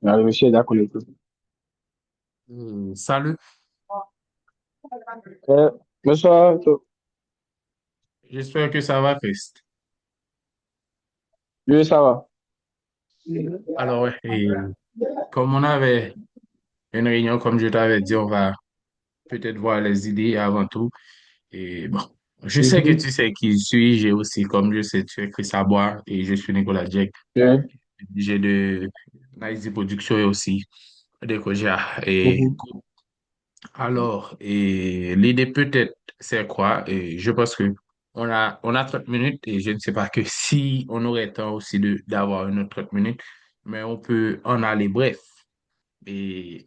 Ah, je suis d'accord avec toi. Salut, Euh, Bonsoir. j'espère que ça va, Christ. Oui, ça va. Alors, ouais, et comme on avait une réunion, comme je t'avais dit, on va peut-être voir les idées avant tout. Et bon, je sais que Mhm. tu sais qui je suis, j'ai aussi, comme je sais, tu es Chris Abois et je suis Nicolas Jack. Oui. J'ai de Nice Production et aussi de Koja. Et Mhm. alors, et l'idée peut-être, c'est quoi? Et je pense que on a 30 minutes et je ne sais pas que si on aurait temps aussi d'avoir une autre 30 minutes, mais on peut en aller bref. Et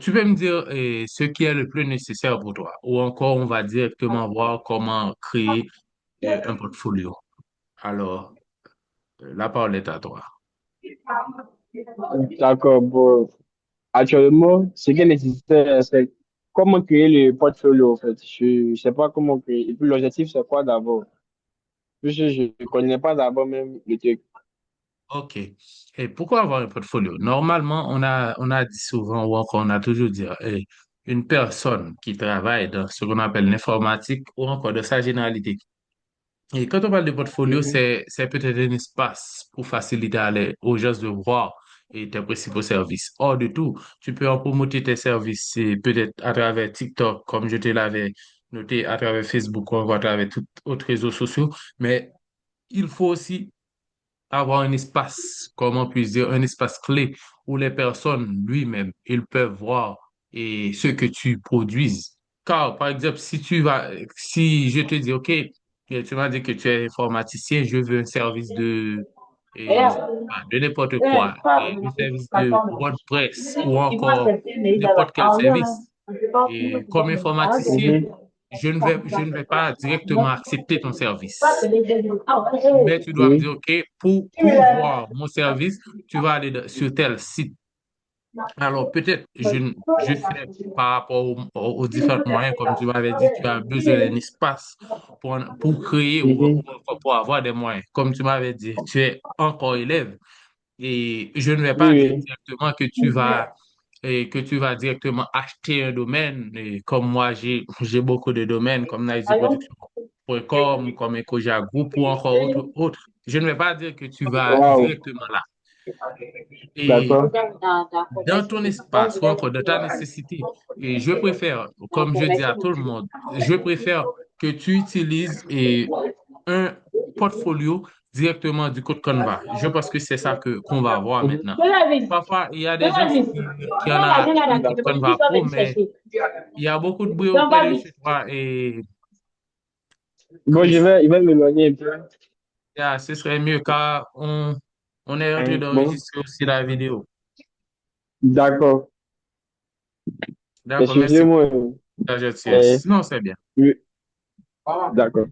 tu peux me dire ce qui est le plus nécessaire pour toi, ou encore on va directement voir comment créer un portfolio. Alors, la parole est à toi. D'accord. Bon, actuellement, ce qui est nécessaire, c'est comment créer le portfolio, en fait. Je ne sais pas comment créer. Et puis, l'objectif, c'est quoi d'abord? Puisque je ne connais pas d'abord même le truc. OK. Et pourquoi avoir un portfolio? Normalement, on a dit souvent, ou encore on a toujours dit, une personne qui travaille dans ce qu'on appelle l'informatique ou encore de sa généralité. Et quand on parle de portfolio, Mhm. c'est peut-être un espace pour faciliter aux gens de voir tes principaux services. Hors de tout, tu peux en promouvoir tes services peut-être à travers TikTok, comme je te l'avais noté, à travers Facebook ou encore à travers tous autres réseaux sociaux. Mais il faut aussi avoir un espace, comment puis dire, un espace clé où les personnes lui-même, ils peuvent voir ce que tu produises. Car, par exemple, si je te dis, OK, et tu m'as dit que tu es informaticien, je veux un service et, de n'importe quoi, et un service de WordPress ou encore n'importe quel service. Et comme informaticien, Mhm. je ne vais pas directement accepter ton service. Mais tu dois me dire, Oui. OK, pour voir mon service, tu vas aller sur tel site. Alors, peut-être, je sais par rapport aux différents moyens, comme tu m'avais dit, tu as besoin d'un espace pour créer ou Mhm. encore pour avoir des moyens. Comme tu m'avais dit, tu es encore élève et je ne vais pas dire Oui, directement que tu vas directement acheter un domaine. Et comme moi, j'ai beaucoup de domaines comme NiceProduction.com, comme Ecoja Group ou encore autres. Je ne vais pas dire que tu oui. vas Wow. directement là. Et D'accord. dans ton espace ou encore dans ta nécessité, et je préfère, comme je dis à tout le monde, je préfère que tu utilises un portfolio directement du code Canva. Je pense que c'est ça qu'on va avoir maintenant. Parfois, il y a des gens qui en a un code Canva Pro, mais il y a beaucoup de bruit auprès de chez toi et Bon, Chris. il va m'éloigner un peu. Ce serait mieux car on est en train Bon, d'enregistrer aussi la vidéo. d'accord. D'accord, merci pour Excusez-moi. ta Euh, gentillesse. Non, c'est bien. oui, d'accord.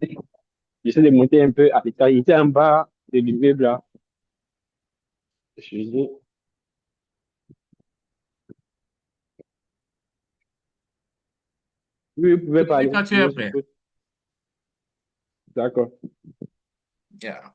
J'essaie de monter un peu à l'état. Il était en bas de l'immeuble là. Excusez. Oui, vous pouvez Tu me dis parler. quand tu Je es vous prêt. écoute. D'accord. Yeah.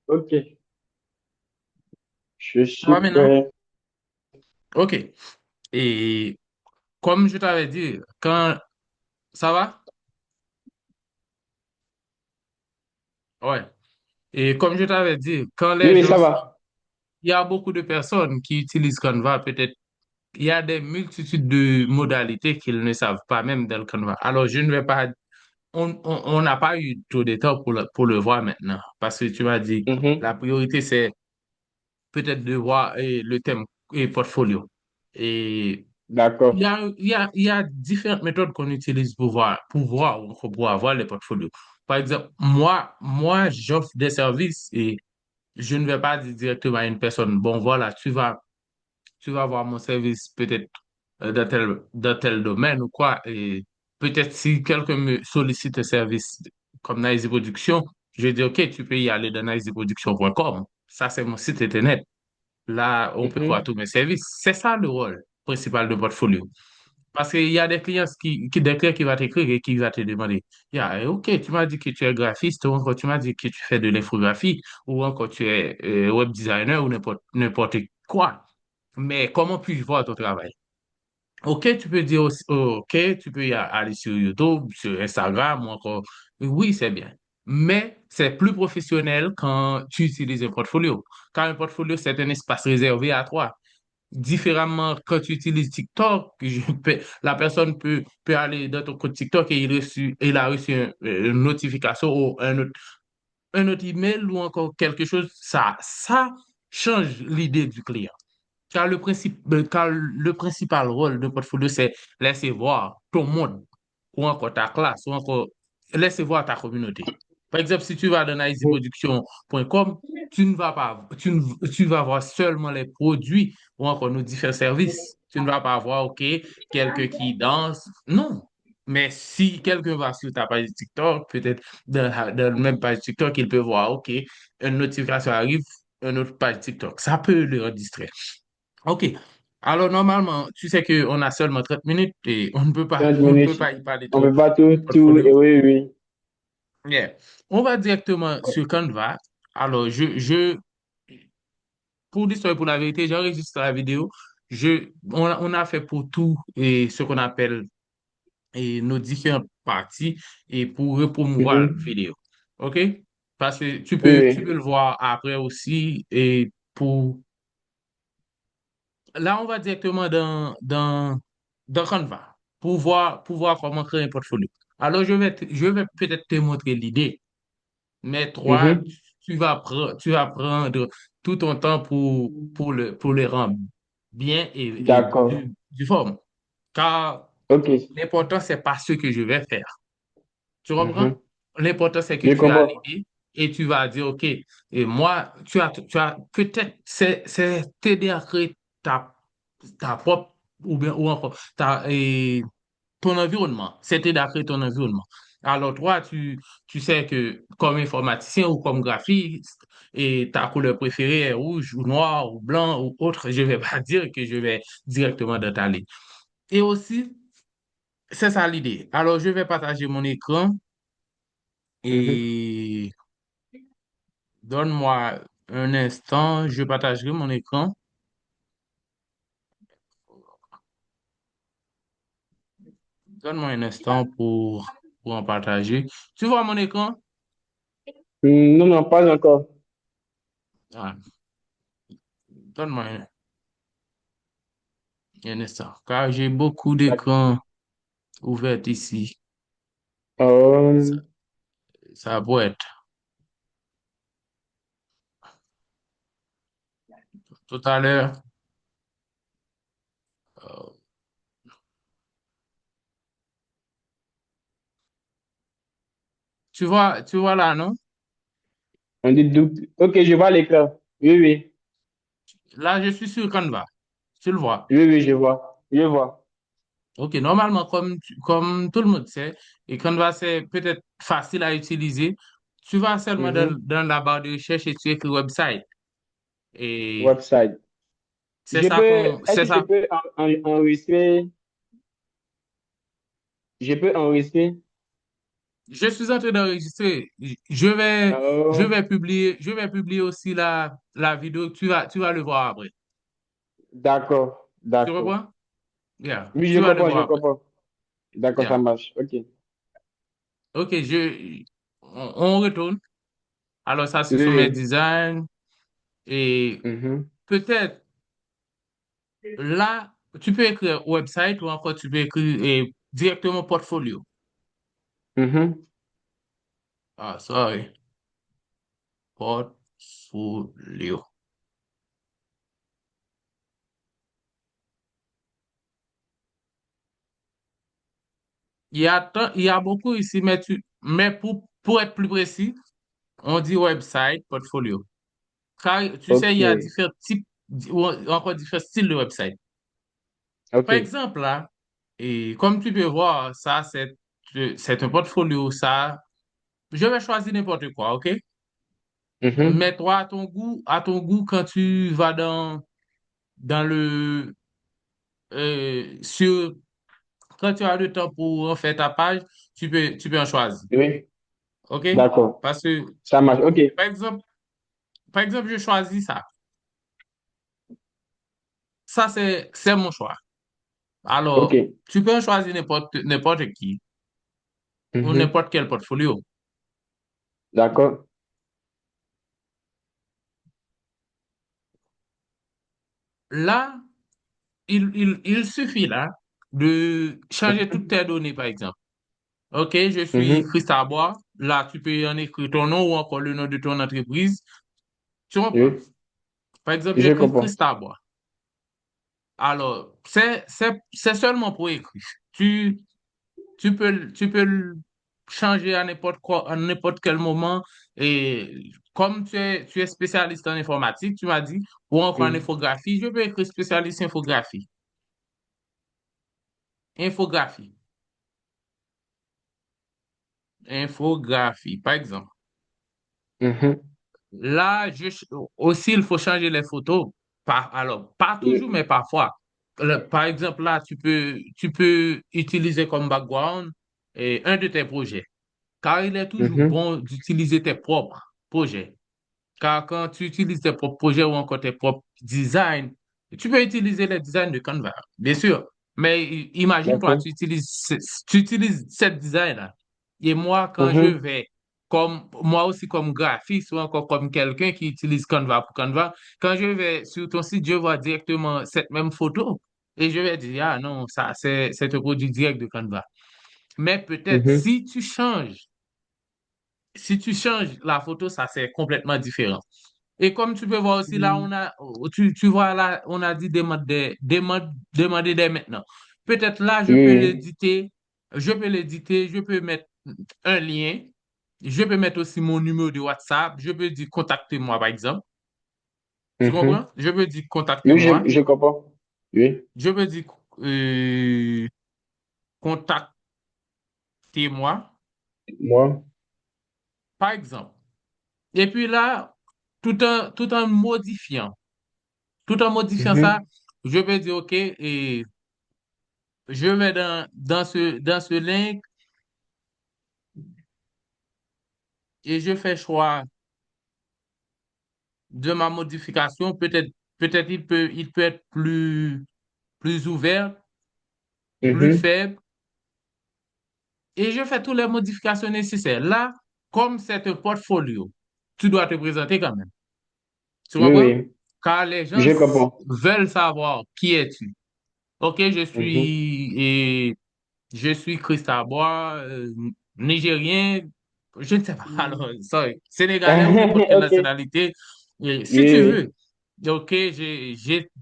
Ok. Je Ça va suis maintenant? prêt. OK. Et comme je t'avais dit, quand ça va? Ouais. Et comme je t'avais dit, quand Oui, les oui, gens, ça va. il y a beaucoup de personnes qui utilisent Canva, peut-être, il y a des multitudes de modalités qu'ils ne savent pas même dans le Canva. Alors, je ne vais pas, on n'a pas eu trop de temps pour le voir maintenant, parce que tu m'as dit, Mhm. la priorité, c'est peut-être de voir le thème et portfolio. Et il y D'accord. a, il y a, il y a différentes méthodes qu'on utilise pour voir ou pour avoir les portfolios. Par exemple, moi, j'offre des services et je ne vais pas dire directement à une personne, bon, voilà, tu vas voir mon service peut-être. dans tel domaine ou quoi. Et peut-être si quelqu'un me sollicite un service comme Nice Production, je dis, OK, tu peux y aller dans niceproduction.com. Ça, c'est mon site internet. Là, on peut voir Mhm. tous mes services. C'est ça le rôle principal de portfolio. Parce qu'il y a des clients des clients qui vont t'écrire et qui vont te demander, yeah, OK, tu m'as dit que tu es graphiste, ou encore tu m'as dit que tu fais de l'infographie, ou encore tu es web designer, ou n'importe quoi. Mais comment puis-je voir ton travail? OK, tu peux dire aussi, OK, tu peux aller sur YouTube, sur Instagram, ou encore, oui, c'est bien. Mais c'est plus professionnel quand tu utilises un portfolio. Quand un portfolio, c'est un espace réservé à toi. Différemment, quand tu utilises TikTok, la personne peut aller dans ton compte TikTok et il a reçu une notification ou un autre email ou encore quelque chose. Ça change l'idée du client. Car le principal rôle d'un portfolio, c'est laisser voir ton monde, ou encore ta classe, ou encore laisser voir ta communauté. Par exemple, si tu vas dans iceproduction.com, tu vas voir seulement les produits ou encore nos différents services. Tu ne vas pas voir, OK, quelqu'un qui danse. Non. Mais si quelqu'un va sur ta page TikTok, peut-être dans la même page TikTok, il peut voir, OK, une notification arrive, une autre page TikTok. Ça peut le rendre distrait. OK. Alors, normalement, tu sais qu'on a seulement 30 minutes et 30 on ne peut minutes. pas y parler On trop peut pas du tout, et portfolio. oui, oui. Yeah. On va directement sur Canva. Alors, pour l'histoire et pour la vérité, j'enregistre la vidéo. On a fait pour tout et ce qu'on appelle nos différentes parties et pour promouvoir la Mhm. vidéo. OK? Parce que Oui, tu peux oui. le voir après aussi et pour là, on va directement dans Canva pour voir comment créer un portfolio. Alors, je vais peut-être te montrer l'idée, mais toi, Mhm. tu vas prendre tout ton temps pour les rendre bien et D'accord. du forme. Car OK. l'important, c'est pas ce que je vais faire. Tu comprends? Mhm. L'important, c'est que Je tu as comprends. l'idée et tu vas dire, OK, et moi, tu as peut-être, c'est t'aider à créer ta propre, ou encore, ton environnement. C'est t'aider à créer ton environnement. Alors, toi, tu sais que comme informaticien ou comme graphiste, et ta couleur préférée est rouge ou noir ou blanc ou autre, je ne vais pas dire que je vais directement dans ta ligne. Et aussi, c'est ça l'idée. Alors, je vais partager mon écran. Mhm. Et donne-moi un instant, je partagerai mon écran. Donne-moi un instant pour en partager. Tu vois mon écran? Non, non, pas encore. Ah, donne-moi un instant, car j'ai beaucoup D'ac- d'écrans ouverts ici. Ça, Euh, ça va être tout à l'heure. euh, tu vois là, non? on dit OK, je vois l'écran. Oui, oui. Là, je suis sur Canva. Tu le vois. Oui, oui, je vois. Je vois. OK, normalement, comme tout le monde sait, et Canva, c'est peut-être facile à utiliser. Tu vas seulement Mhm. dans la barre de recherche et tu écris website. Et Website. Je peux, est-ce c'est que je ça. peux enregistrer? Je peux enregistrer? Je suis en train d'enregistrer. Oh, Je vais publier aussi la vidéo. Tu vas le voir après. d'accord, Tu d'accord. comprends? Yeah. Oui, je Tu vas le comprends, je voir après. comprends. D'accord, ça Yeah. marche. OK. OK, on retourne. Alors, ça, ce Oui, sont mes oui. designs. Et Mhm. peut-être là, tu peux écrire website ou encore tu peux écrire directement portfolio. Mhm. Ah, sorry. Portfolio. Il y a beaucoup ici, mais pour être plus précis, on dit website, portfolio. Car tu sais, il y a OK. différents types ou encore différents styles de website. Ok. Par exemple, là, et comme tu peux voir, ça, c'est un portfolio, ça. Je vais choisir n'importe quoi, OK? Mhm. Mets-toi à ton goût quand tu vas dans sur, quand tu as le temps pour en faire ta page, tu peux en choisir, Oui. OK? D'accord. Parce que, Ça marche. Ok. par exemple, par exemple, je choisis ça. Ça, c'est mon choix. Ok. Alors, tu peux en choisir n'importe qui ou Mhm. n'importe quel portfolio. D'accord. Là, il suffit là de changer toutes tes données, par exemple. OK, je suis Mhm. Christa Bois. Là, tu peux en écrire ton nom ou encore le nom de ton entreprise. Tu comprends? Oui. Par exemple, Je j'écris comprends. Christa Bois. Alors, c'est seulement pour écrire. Tu peux le changer à n'importe quoi, à n'importe quel moment. Et comme tu es spécialiste en informatique, tu m'as dit, ou encore en Mhm. infographie, je peux écrire spécialiste infographie. Infographie. Infographie, par exemple. Mhm. Là, aussi, il faut changer les photos. Alors, pas toujours, Oui. mais parfois. Par exemple, là, tu peux utiliser comme background un de tes projets. Car il est toujours Mhm. bon d'utiliser tes propres projets. Car quand tu utilises tes propres projets ou encore tes propres designs, tu peux utiliser les designs de Canva, bien sûr. Mais imagine-toi, D'accord. tu utilises cette design-là. Et moi, quand je Mhm. vais, comme moi aussi comme graphiste ou encore comme quelqu'un qui utilise Canva pour Canva, quand je vais sur ton site, je vois directement cette même photo et je vais dire, ah non, ça, c'est un produit direct de Canva. Mais peut-être Mhm. si tu changes la photo, ça c'est complètement différent. Et comme tu peux voir aussi là, Mhm. tu vois là, on a dit demander dès maintenant. Peut-être là, Oui. je peux mettre un lien, je peux mettre aussi mon numéro de WhatsApp, je peux dire contactez-moi par exemple. Tu Mhm. comprends? Je peux dire Oui, contactez-moi, je comprends. Oui. je peux dire euh, contactez-moi Moi. par exemple. Et puis là, tout en modifiant. Tout en modifiant ça, Mhm. je vais dire OK et je vais dans ce link et je fais choix de ma modification. Peut-être il peut être plus ouvert, plus Mhm. faible et je fais toutes les modifications nécessaires. Là, comme c'est un portfolio, tu dois te présenter quand même. Tu Oui, comprends? oui. Car les gens Je comprends. veulent savoir qui es-tu. OK, Mhm. je suis Christa Bois, nigérien, je ne sais pas, alors, sorry, sénégalais ou n'importe quelle Ok. nationalité, si tu Oui, veux. OK,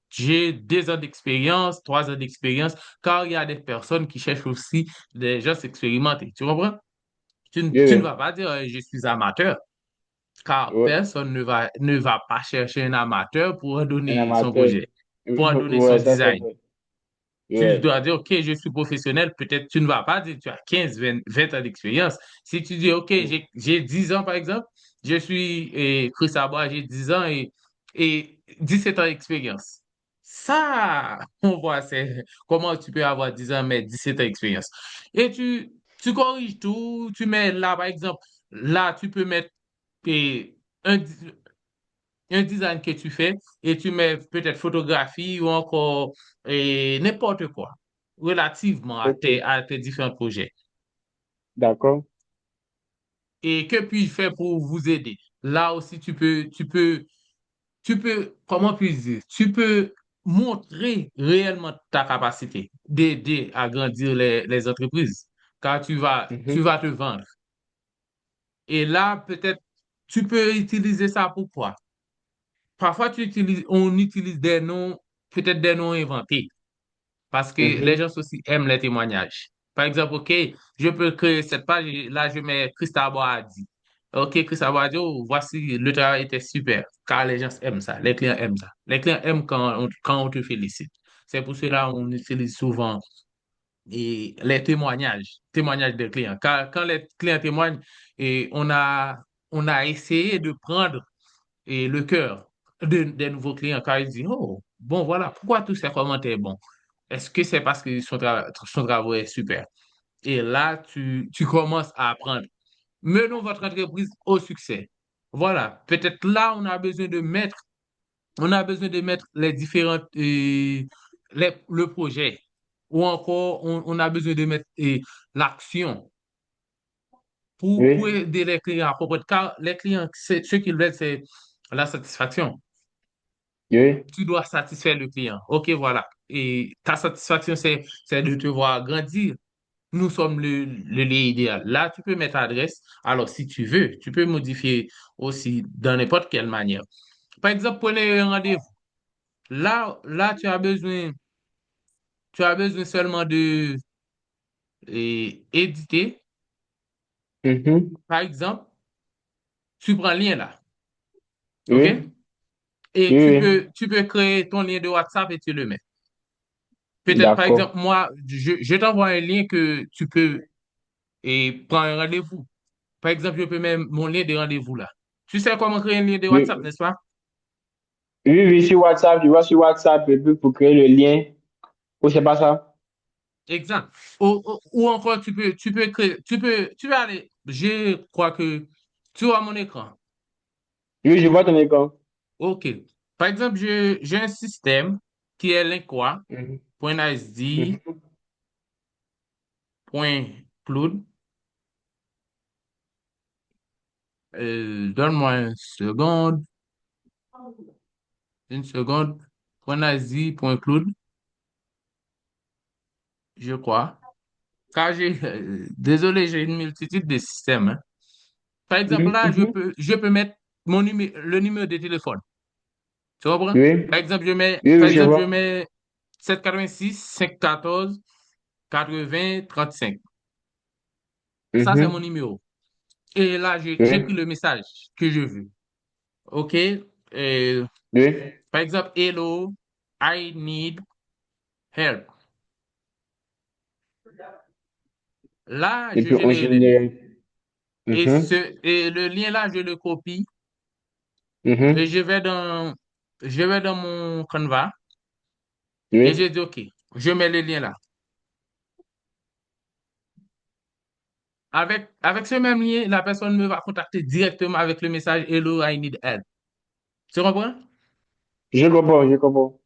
j'ai 2 ans d'expérience, 3 ans d'expérience, car il y a des personnes qui cherchent aussi des gens expérimentés. Tu comprends? oui. Tu ne Oui, vas pas dire je suis amateur, car oui. personne ne va pas chercher un amateur pour en Un donner son amateur. projet, pour en donner son Ouais, ça c'est design. vrai. Tu Ouais. dois dire, OK, je suis professionnel. Peut-être tu ne vas pas dire que tu as 15 20 ans d'expérience. Si tu dis, OK, j'ai 10 ans, par exemple, je suis Chris Abois, j'ai 10 ans et 17 ans d'expérience. Ça, on voit, c'est comment tu peux avoir 10 ans, mais 17 ans d'expérience. Et tu corriges tout, tu mets là, par exemple, là, tu peux mettre eh, un, un design que tu fais et tu mets peut-être photographie ou encore n'importe quoi relativement Ok. à tes différents projets. D'accord. Et que puis-je faire pour vous aider? Là aussi, tu peux, comment puis-je dire? Tu peux montrer réellement ta capacité d'aider à grandir les entreprises, car tu Mhm. vas te vendre. Et là, peut-être, tu peux utiliser ça pour quoi? Parfois, on utilise des noms, peut-être des noms inventés, parce que les Mhm. gens aussi aiment les témoignages. Par exemple, OK, je peux créer cette page, et là, je mets Christophe a dit. OK, Christophe a dit, oh, voici, le travail était super, car les gens aiment ça, les clients aiment ça. Les clients aiment quand on te félicite. C'est pour cela qu'on utilise souvent les témoignages des clients. Quand les clients témoignent, et on a essayé de prendre le cœur des nouveaux clients car ils disent, oh, bon, voilà, pourquoi tous ces commentaires bons? Est-ce que c'est parce que son travail est super? Et là, tu commences à apprendre. Menons votre entreprise au succès. Voilà, peut-être là, on a besoin de mettre les différentes, le projet, ou encore on a besoin de mettre l'action pour Oui, aider les clients à comprendre. Car les clients, ce qu'ils veulent, c'est la satisfaction. oui, Tu dois satisfaire le client. OK, voilà. Et ta satisfaction, c'est de te voir grandir. Nous sommes le lien idéal. Là, tu peux mettre adresse. Alors, si tu veux, tu peux modifier aussi dans n'importe quelle manière. Par exemple, prenez un rendez-vous. Là, tu as besoin seulement de éditer. mhm, Par exemple, tu prends le lien là. OK? oui, Et oui, oui. tu peux créer ton lien de WhatsApp et tu le mets. Peut-être, par D'accord. exemple, moi, je t'envoie un lien que tu peux prendre un rendez-vous. Par exemple, je peux mettre mon lien de rendez-vous là. Tu sais comment créer un lien de WhatsApp, Oui, n'est-ce pas? oui, oui, sur WhatsApp, tu vas sur WhatsApp et puis pour créer le lien. Ou c'est pas ça? Exact. Ou encore, tu peux aller. Je crois que tu as mon écran. Oui, je vois ton écran. OK. Par exemple, j'ai un système qui est Mhm, linqua.asd.cloud. mhm, Donne-moi une seconde. .asd.cloud, je crois. Car désolé, j'ai une multitude de systèmes, hein. Par exemple, mhm, là, mhm. je peux mettre le numéro de téléphone. Tu comprends? Oui, oui, Par oui, je exemple, je vois. mets 786 514 80 35. Ça, c'est mon Mhm, numéro. Et là, j'écris oui, le message que je veux. OK? Euh, oui. Par exemple, hello, I need help. Là, Et puis je on génère le lien. génère. Mhm, Et le lien là, je le copie et mhm, je vais dans mon Canva et je oui. dis OK, je mets le lien là. Avec ce même lien, la personne me va contacter directement avec le message hello, I need help. Tu comprends? Je comprends, je comprends.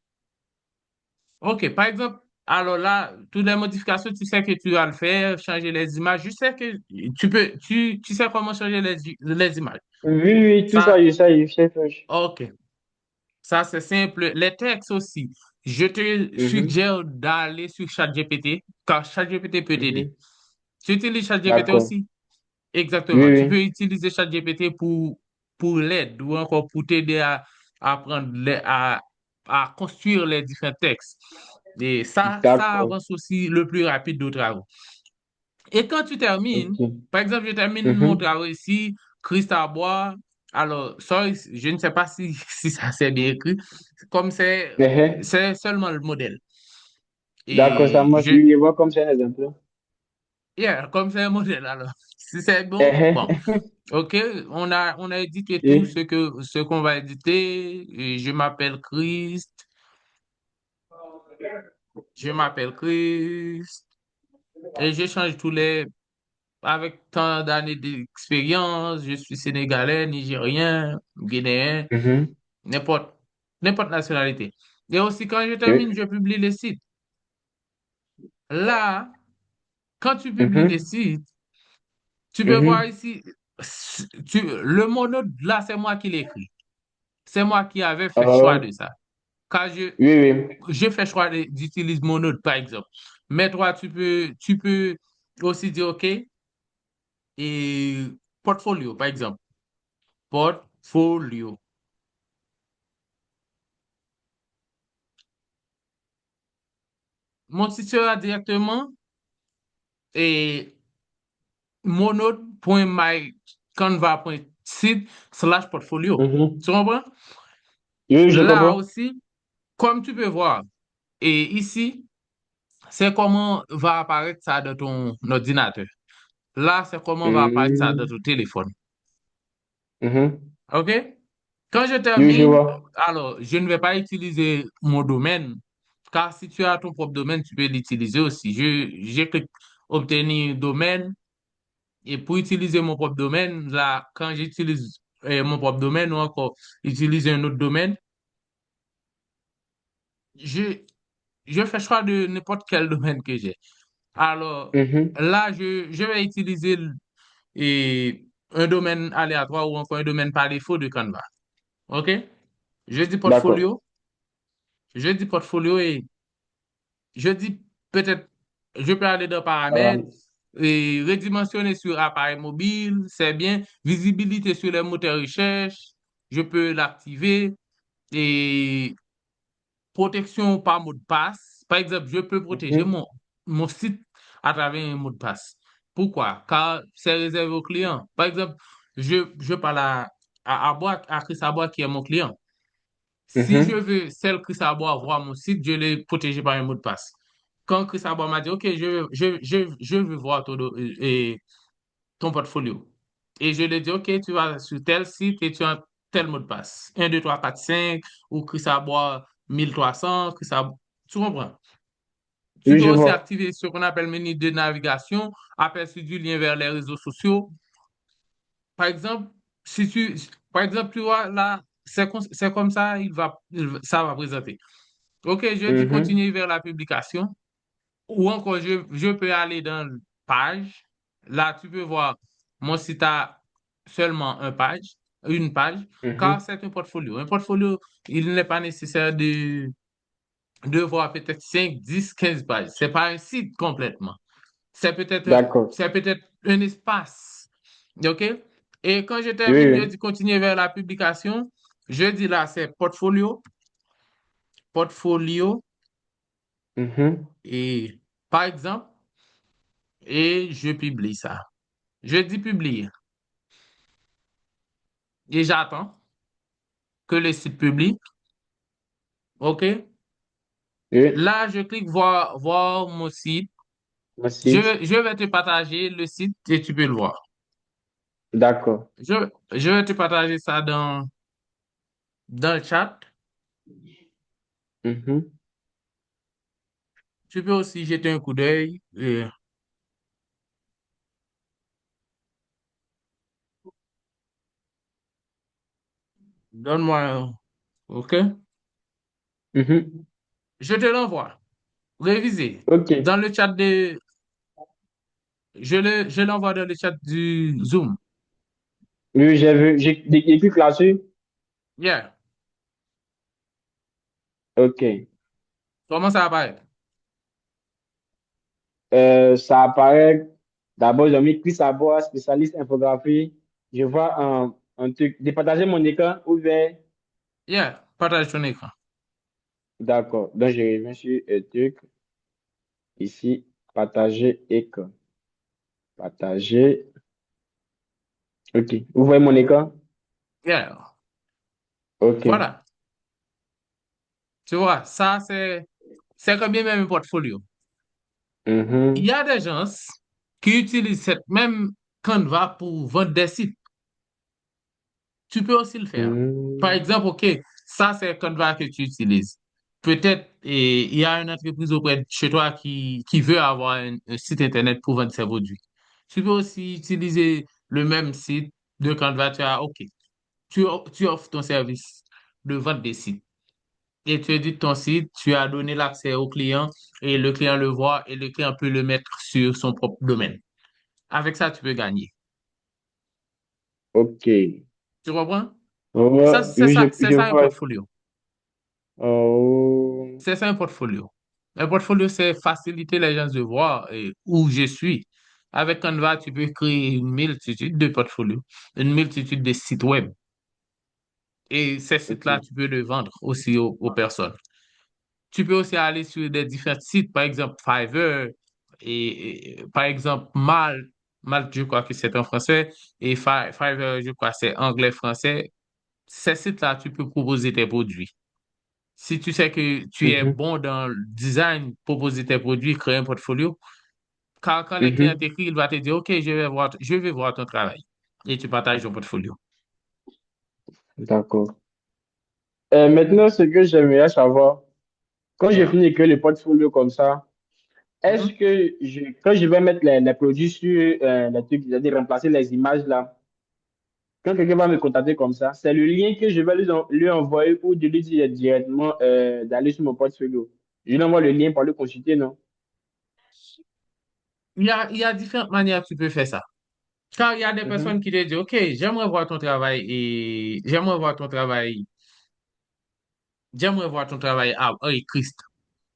OK, par exemple, alors là, toutes les modifications, tu sais que tu vas le faire, changer les images. Je sais que tu sais comment changer les images. Oui, oui, tout ça, Ça, je sais faire. OK. Ça, c'est simple. Les textes aussi. Je te Mhm, suggère d'aller sur ChatGPT, car ChatGPT peut t'aider. mhm. Tu utilises ChatGPT D'accord. aussi? Oui, Exactement. Tu peux oui. utiliser ChatGPT pour l'aide ou encore pour t'aider à apprendre, à construire les différents textes. Et ça D'accord. avance aussi le plus rapide de travaux. Et quand tu termines, Ok. par exemple, je termine mon Mhm. travail ici, Christ à bois. Alors, sorry, je ne sais pas si, si ça c'est bien écrit, comme Mhm. c'est seulement le modèle. D'accord, ça Et marche. Oui, je vois comme c'est un exemple. yeah, comme c'est un modèle, alors, si c'est bon, bon. Mhm. OK, on a édité tout Et, ce qu'on va éditer. Et je m'appelle Christ, et j'échange avec tant d'années d'expérience, je suis sénégalais, nigérien, guinéen, mhm. n'importe, n'importe nationalité. Et aussi, quand je termine, Oui. je publie les sites. Là, quand tu publies les Mhm. sites, tu peux voir Mhm. ici, le monode, là, c'est moi qui l'écris. C'est moi qui avais fait choix Euh, de ça. Quand oui, oui. je fais choix d'utiliser monode, par exemple. Mais toi, tu peux aussi dire, OK, et portfolio, par exemple. Portfolio. Mon site sera directement et monode.mycanva.site/portfolio. Mhm. Oui, je Là comprends. aussi, comme tu peux voir, Et ici, c'est comment va apparaître ça dans ton ordinateur. Là, c'est comment va apparaître ça dans Mhm. ton téléphone. Mhm. OK? Quand je Oui, je termine, vois. alors, je ne vais pas utiliser mon domaine, car si tu as ton propre domaine, tu peux l'utiliser aussi. J'ai cliqué obtenir domaine, et pour utiliser mon propre domaine, là, quand j'utilise mon propre domaine ou encore utiliser un autre domaine, je, je fais choix de n'importe quel domaine que j'ai. Alors, Mhm. là, je vais utiliser un domaine aléatoire ou encore un domaine par défaut de Canva. OK? Je dis D'accord. portfolio, je dis portfolio et je dis peut-être, je peux aller dans paramètres Euh, et redimensionner sur appareil mobile, c'est bien. Visibilité sur les moteurs de recherche, je peux l'activer et protection par mot de passe. Par exemple, je peux protéger mhm. mon site à travers un mot de passe. Pourquoi? Car c'est réservé aux clients. Par exemple, je parle à Chris Abois qui est mon client. Si je Mhm. veux celle Chris Abois voir mon site, je l'ai protégé par un mot de passe. Quand Chris Abois m'a dit, OK, je veux voir ton portfolio. Et je lui ai dit, OK, tu vas sur tel site et tu as tel mot de passe. 1, 2, 3, 4, 5 ou Chris Abois 1300, Chris Abois. Tu comprends? Tu Oui, peux je aussi vois. activer ce qu'on appelle menu de navigation, aperçu du lien vers les réseaux sociaux. Par exemple, si tu, par exemple, tu vois, là, c'est comme ça, ça va présenter. OK, je dis Mhm. continuer vers la publication. Ou encore, je peux aller dans page. Là, tu peux voir mon site a seulement une page, car Mhm. c'est un portfolio. Un portfolio, il n'est pas nécessaire de voir peut-être 5, 10, 15 pages. C'est pas un site complètement. D'accord. C'est peut-être un espace. OK? Et quand je Oui, termine, je oui. dis continuer vers la publication. Je dis là, c'est portfolio, portfolio, Mhm. et par exemple, et je publie ça. Je dis publier. Et j'attends que le site publie. OK? Oui. Là, je clique voir mon site. Merci. Je vais te partager le site et tu peux le voir. D'accord. Je, je vais te partager ça dans le chat. Mhm. Tu peux aussi jeter un coup d'œil. Donne-moi OK? Mhm. Je te l'envoie. Révisez. Ok. Dans le chat je l'envoie dans le chat du Zoom. Oui, j'ai vu. J'ai écrit là-dessus. Yeah. Ok. Comment ça apparaît? Ça apparaît. D'abord, j'ai mis Chris Abois, spécialiste infographie. Je vois un truc. Départager mon écran ouvert. Yeah. Partage ton écran. D'accord. Donc, je reviens sur un truc. Ici, partager écran. Partager. Ok. Vous voyez mon écran? Yeah. Ok. Voilà. Tu vois, c'est comme bien même un portfolio. Il y Mhm. a des gens qui utilisent cette même Canva pour vendre des sites. Tu peux aussi le faire. Par Mhm. exemple, OK, ça c'est Canva que tu utilises. Peut-être il y a une entreprise auprès de chez toi qui veut avoir un site Internet pour vendre ses produits. Tu peux aussi utiliser le même site de Canva. OK, tu offres ton service de vente des sites. Et tu édites ton site, tu as donné l'accès au client et le client le voit et le client peut le mettre sur son propre domaine. Avec ça, tu peux gagner. Ok. Tu comprends? Oui, C'est je ça un vois. portfolio. Oh. C'est ça un portfolio. Un portfolio, c'est faciliter les gens de voir où je suis. Avec Canva, tu peux créer une multitude de portfolios, une multitude de sites web. Et ces sites-là, Ok. tu peux les vendre aussi aux personnes. Tu peux aussi aller sur des différents sites, par exemple Fiverr par exemple Malte. Malte, je crois que c'est en français, et Fiverr, je crois que c'est anglais-français. Ces sites-là, tu peux proposer tes produits. Si tu sais que tu es Mhm. bon dans le design, proposer tes produits, créer un portfolio, car quand les clients Mhm. t'écrivent, il va te dire, OK, je vais voir ton travail. Et tu partages ton portfolio. D'accord. Maintenant, ce que j'aimerais savoir, quand j'ai Yeah. fini d'écrire le portfolio comme ça, est-ce Mhm. que quand je vais mettre les produits sur les trucs, c'est-à-dire remplacer les images là, quand quelqu'un va me contacter comme ça, c'est le lien que je vais lui envoyer ou de lui dire directement d'aller sur mon portfolio. Je lui envoie le lien pour le consulter, non? Il y a différentes manières que tu peux faire ça. Car il y a des personnes Mhm. qui te disent, OK, j'aimerais voir ton travail à Christ.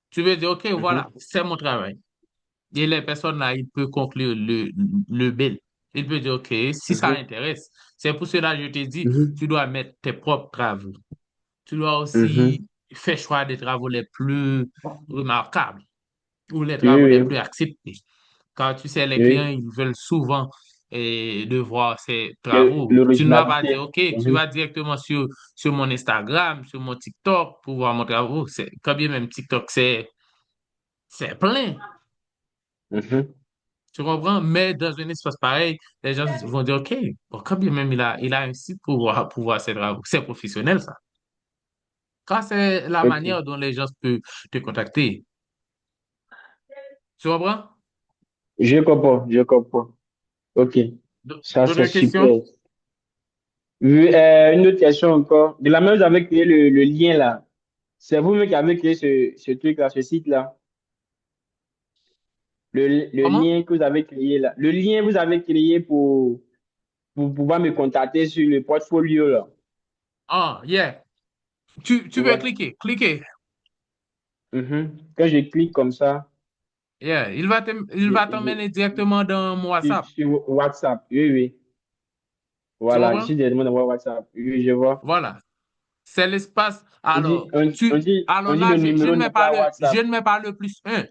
Tu veux dire, OK, voilà, Mhm. c'est mon travail. Et les personnes là, ils peuvent conclure le bill. Ils peuvent dire, OK, si ça Mhm. intéresse, c'est pour cela que je te dis, Mhm. tu dois mettre tes propres travaux. Tu dois Mhm. aussi faire choix des travaux les plus remarquables ou les Oui, travaux les plus oui, acceptés. Car tu sais, les clients, oui. ils veulent souvent de voir ces travaux. Tu ne vas pas dire, L'originalité. OK, tu Mhm. vas directement sur mon Instagram, sur mon TikTok pour voir mon travaux. Quand bien même TikTok, c'est plein. Mhm. Tu comprends? Mais dans un espace pareil, les gens vont dire, OK, bon, quand bien même il a un site pour voir ses travaux. C'est professionnel, ça. Quand c'est la Ok. manière dont les gens peuvent te contacter. Tu comprends? Je comprends, je comprends. Ok. Ça, c'est D'autres questions? super. Une autre question encore. De la même, vous avez créé le lien là. C'est vous-même qui avez créé ce truc-là, ce site-là. Le Comment? lien que vous avez créé là. Le lien que vous avez créé pour pouvoir me contacter sur le portfolio là. Ah, yeah. Tu peux Ouais. cliquer. Mhm. Quand je clique comme ça, Yeah. Il je, va je- t'emmener directement dans mon WhatsApp. sur WhatsApp. Oui, oui. Tu Voilà. Je comprends? suis directement dans mon WhatsApp. Oui, oui, je vois. Voilà. C'est l'espace. On dit, Alors, on, on alors dit là, le je numéro ne mets n'est pas pas je WhatsApp. ne mets pas le plus un,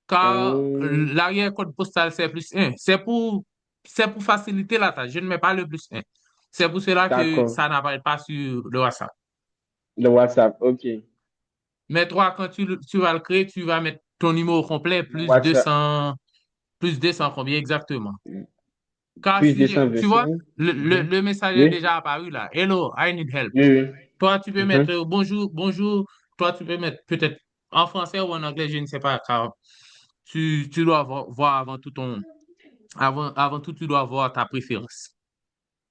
car Hum, l'arrière-code postal, c'est plus un. C'est pour faciliter la tâche. Je ne mets pas le plus un. C'est pour cela que d'accord. ça n'apparaît pas sur le WhatsApp. Le WhatsApp. OK. Mais toi, quand tu vas le créer, tu vas mettre ton numéro complet Le plus WhatsApp. 200, plus 200 combien exactement? Car Plus si, tu vois, 225. le, Mhm. le message est Oui. déjà apparu là. Hello, I need help. Oui, oui. Toi, tu peux mettre Mhm. bonjour, bonjour. Toi, tu peux mettre peut-être en français ou en anglais, je ne sais pas, car tu dois voir avant tout, tu dois voir ta préférence.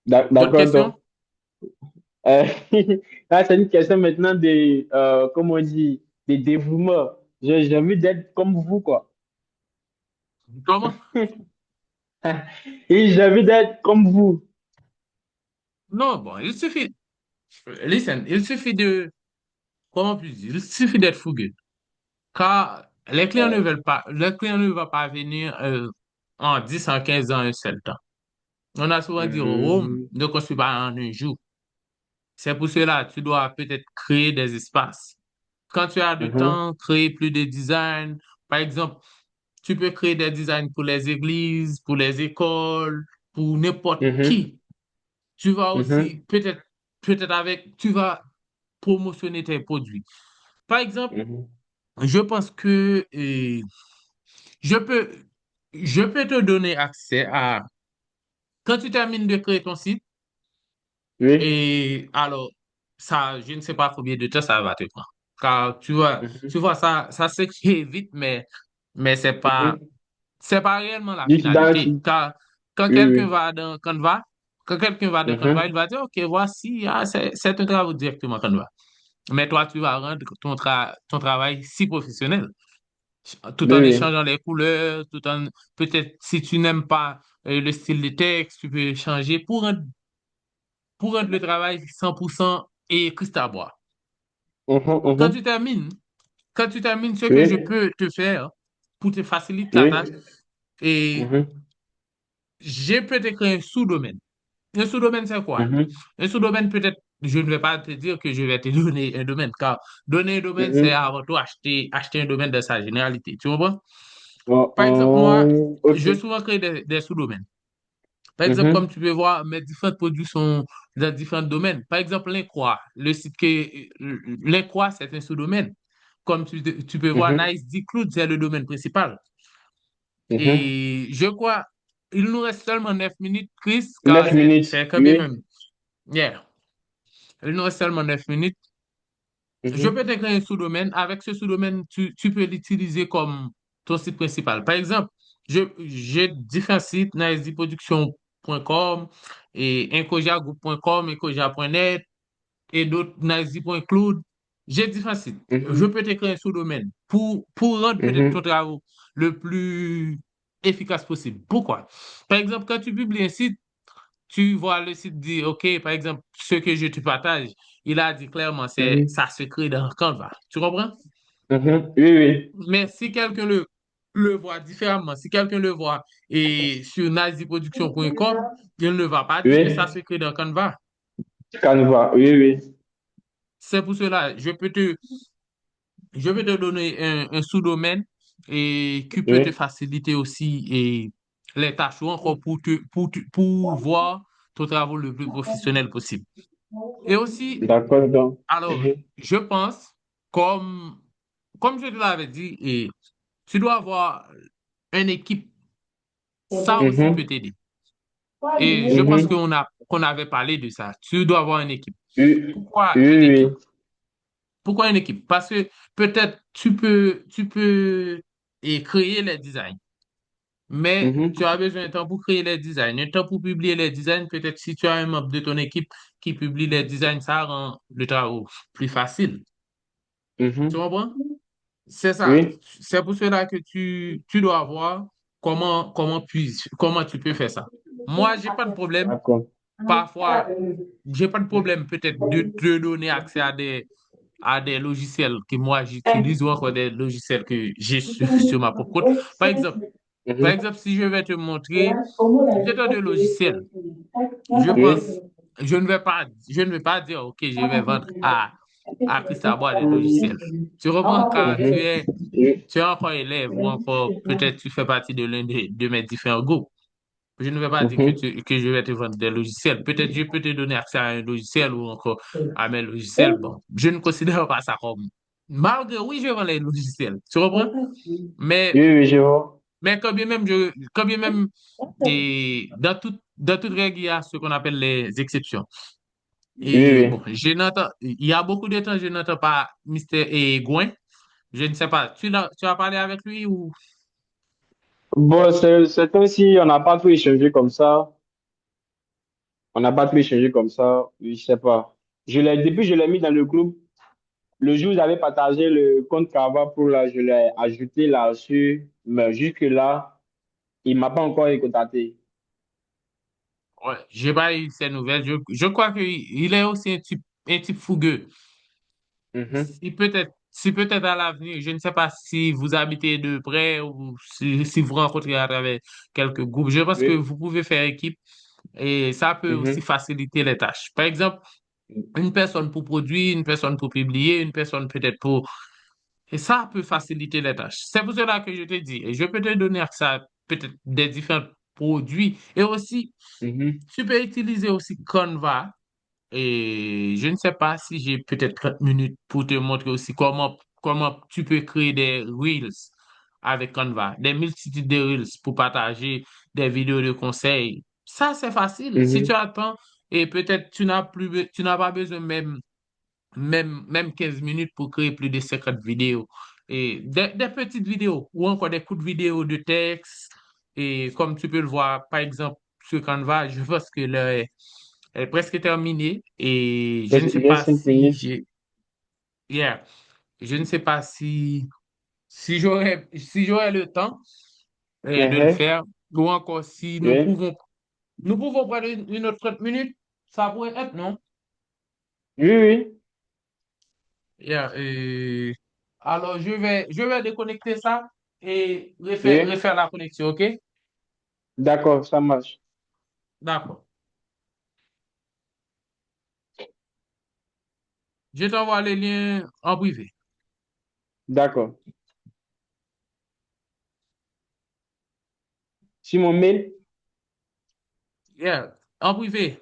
D'autres D'accord, questions? donc. Euh, là, c'est une question maintenant de, comment on dit, de dévouement. J'ai envie d'être comme vous, quoi. Comment? Et j'ai envie d'être comme vous. Non, bon, listen, comment puis dire, il suffit d'être fougueux. Car Euh, les clients ne veulent pas venir en 10 en 15 ans un seul temps. On a souvent dit, Rome mhm. ne construit pas en un jour. C'est pour cela que tu dois peut-être créer des espaces. Quand tu as du Mhm. temps, créer plus de designs. Par exemple, tu peux créer des designs pour les églises, pour les écoles, pour n'importe Mhm. qui. Tu vas Mhm. aussi, peut-être tu vas promotionner tes produits. Par exemple, Mhm. je pense que je peux, je peux te donner accès à, quand tu termines de créer ton site, Oui. et alors, ça, je ne sais pas combien de temps ça va te prendre. Car tu vois, Mhm. ça s'écrit vite, mais Mhm. c'est pas réellement la Juste dans, finalité. Car quand oui, quelqu'un oui. va dans Canva, quand quelqu'un va dans Canva, il Mhm. va dire, OK, voici, c'est un travail directement Canva. Mais toi, tu vas rendre ton travail si professionnel, tout Oui, en oui. échangeant les couleurs, peut-être si tu n'aimes pas le style de texte, tu peux changer pour rendre le travail 100% et cristal bois. Mhm. Quand Mhm. tu termines, quand tu termines, ce que je Oui. peux te faire pour te faciliter la tâche, Oui. et Mhm. je peux te créer un sous-domaine. Un sous-domaine, c'est quoi? Mhm. Un sous-domaine, peut-être, je ne vais pas te dire que je vais te donner un domaine, car donner un domaine, c'est Mhm. avant tout acheter un domaine de sa généralité. Tu comprends? Oh, Par exemple, moi, oh, ok. je vais souvent créer des sous-domaines. Par exemple, comme Mhm. tu peux voir, mes différents produits sont dans différents domaines. Par exemple, l'Incroix, le site que l'Incroix, c'est un sous-domaine. Comme tu peux voir, Mhm. Nice D Cloud, c'est le domaine principal. Mhm. Et je crois, il nous reste seulement 9 minutes, Chris, car 9 minutes. c'est quand Oui. même. Yeah. Il nous reste seulement 9 minutes. Je Mhm. peux te créer un sous-domaine. Avec ce sous-domaine, tu peux l'utiliser comme ton site principal. Par exemple, j'ai différents sites, nicedproduction.com et incojagroup.com, incoja.net et d'autres, niced.cloud. J'ai différents sites. Je Mhm. peux te créer un sous-domaine pour rendre peut-être ton Mhm. travail le plus efficace possible. Pourquoi? Par exemple, quand tu publies un site, tu vois le site dit, OK, par exemple, ce que je te partage, il a dit clairement, Mhm. ça se crée dans Canva. Tu comprends? Mhm. Oui, oui. Mais si quelqu'un le voit différemment, si quelqu'un le voit et sur naziproduction.com, il ne va pas dire que ça se Oui. crée dans Canva. Canva. Oui, oui. C'est pour cela, je peux te donner un sous-domaine et qui peut te Oui. faciliter aussi et les tâches ou encore pour voir ton travail le plus professionnel possible. Et aussi, D'accord, donc. alors, Mhm. je pense, comme, comme je te l'avais dit, et tu dois avoir une équipe, ça aussi peut Mhm. t'aider. Et je pense Mhm. qu'on avait parlé de ça. Tu dois avoir une équipe. Oui, Pourquoi une oui, équipe? oui. Pourquoi une équipe? Parce que peut-être tu peux créer les designs, mais tu Mhm. as besoin de temps pour créer les designs, un temps pour publier les designs. Peut-être si tu as un membre de ton équipe qui publie les designs, ça rend le travail plus facile. Tu Mhm. comprends? C'est ça. Oui. C'est pour cela que tu dois voir comment tu peux faire ça. Moi, j'ai pas de problème. D'accord. Parfois, j'ai pas de problème peut-être de te donner accès à des logiciels que moi j'utilise ou encore des logiciels que j'ai sur ma propre compte. Par exemple, par Mhm. exemple, si je vais te montrer, j'ai tant de logiciels. Je pense, Oui. je ne vais pas dire, OK, je vais vendre à Christophe des logiciels. Tu reprends car Mhm. Oui. tu es encore élève ou encore peut-être tu fais partie de l'un de mes différents groupes. Je ne vais pas dire Mhm. que je vais te vendre des logiciels. Peut-être je peux te donner accès à un logiciel ou encore à mes logiciels. Bon, je ne considère pas ça comme. Malgré, oui, je vends les logiciels. Tu comprends? Mais, Oui, oui, je vois. mais quand bien même, et dans toute règle, il y a ce qu'on appelle les exceptions. Oui, Et bon, oui. il y a beaucoup de temps, je n'entends pas Mister et Gouin. Je ne sais pas. Tu as parlé avec lui ou? Bon, c'est comme si on n'a pas tout échangé comme ça. On n'a pas tout échangé comme ça. Je sais pas. Depuis, je l'ai mis dans le groupe. Le jour où j'avais partagé le compte Canva pour là, je l'ai ajouté là-dessus. Mais jusque-là, il m'a pas encore contacté. Ouais, j'ai pas eu ces nouvelles. Je crois qu'il est aussi un type fougueux. Mhm. Si peut-être à l'avenir, je ne sais pas si vous habitez de près ou si vous rencontrez à travers quelques groupes. Je pense que Oui. vous pouvez faire équipe et ça peut aussi Mhm. faciliter les tâches. Par exemple, une personne pour produire, une personne pour publier, une personne peut-être pour... Et ça peut faciliter les tâches. C'est pour cela que je te dis, et je peux te donner accès à peut-être des différents produits. Et aussi, Mhm. tu peux utiliser aussi Canva. Et je ne sais pas si j'ai peut-être 30 minutes pour te montrer aussi comment tu peux créer des Reels avec Canva, des multitudes de Reels pour partager des vidéos de conseils. Ça, c'est facile. Si tu Mhm. attends et peut-être tu n'as pas besoin même 15 minutes pour créer plus de 50 vidéos. Et des petites vidéos ou encore des coups de vidéo de texte. Et comme tu peux le voir, par exemple, sur Canva, je pense que elle est presque terminée. Et je ne sais Il reste pas 5 minutes. yeah, je ne sais pas si j'aurai le temps de le Mhm. faire ou encore si Oui. nous pouvons prendre une autre 30 minutes. Ça pourrait être, non? Oui, oui. Yeah, alors, je vais déconnecter ça et Oui. refaire la connexion, OK? D'accord, ça marche. D'accord. Je t'envoie les liens en privé. D'accord. Si mon mail, Yeah, en privé.